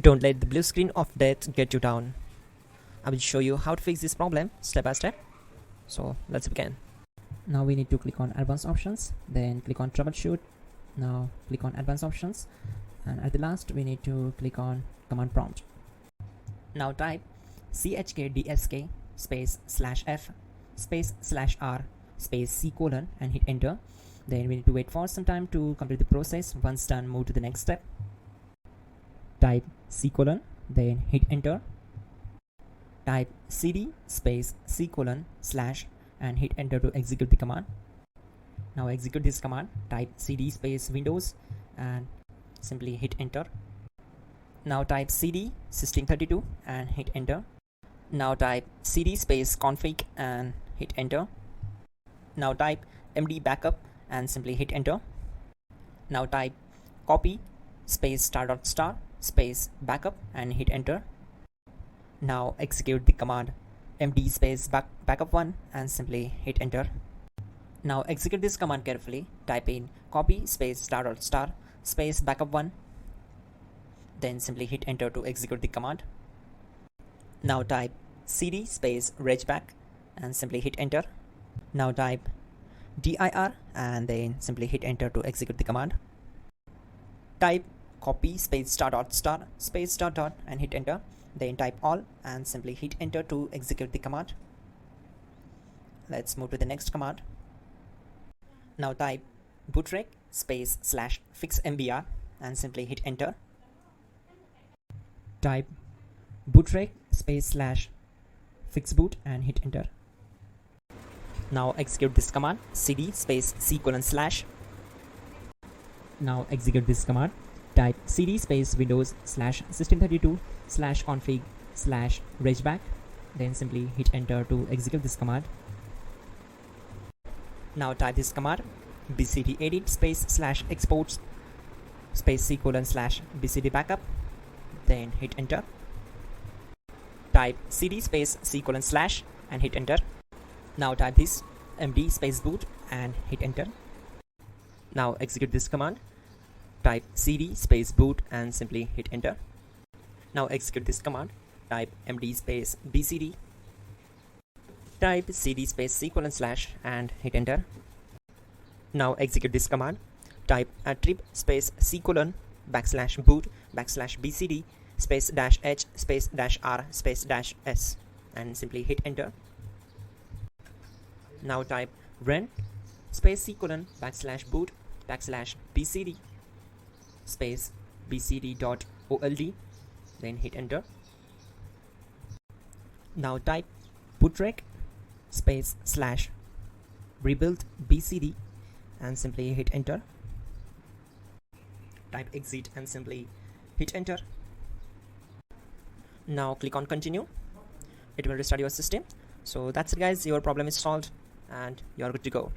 Don't let the blue screen of death get you down. I will show you how to fix this problem step by step. So let's begin. Now we need to click on advanced options, then click on troubleshoot. Now click on advanced options, and at the last we need to click on command prompt. Now type chkdsk space /f space /r space c colon and hit enter. Then we need to wait for some time to complete the process. Once done, move to the next step. Type c colon, then hit enter. Type cd space c colon / and hit enter to execute the command. Now execute this command. Type cd space windows and simply hit enter. Now type cd system32 and hit enter. Now type cd space config and hit enter. Now type md backup and simply hit enter. Now type copy space *** space backup and hit enter. Now execute the command md space backup1 and simply hit enter. Now execute this command carefully. Type in copy space ** space backup1, then simply hit enter to execute the command. Now type cd space regback and simply hit enter. Now type dir and then simply hit enter to execute the command. Type copy space ** space ... and hit enter. Then type all and simply hit enter to execute the command. Let's move to the next command. Now type bootrec space /fixmbr and simply hit enter. Type bootrec space /fixboot and hit enter. Now execute this command cd space c colon /. Now execute this command. Type cd space windows /system32 /config /regback, then simply hit enter to execute this command. Now type this command bcd edit space /exports space c colon /bcd backup, then hit enter. Type cd space c colon / and hit enter. Now type this md space boot and hit enter. Now execute this command. Type cd space boot and simply hit enter. Now execute this command. Type md space bcd. Type cd space c colon / and hit enter. Now execute this command. Type attrib space c colon /boot /bcd space -h space -r space -s and simply hit enter. Now type run space c colon /boot /bcd space bcd.old, then hit enter. Now type bootrec space /rebuild bcd and simply hit enter. Type exit and simply hit enter. Now click on continue. It will restart your system. So that's it guys, your problem is solved and you are good to go.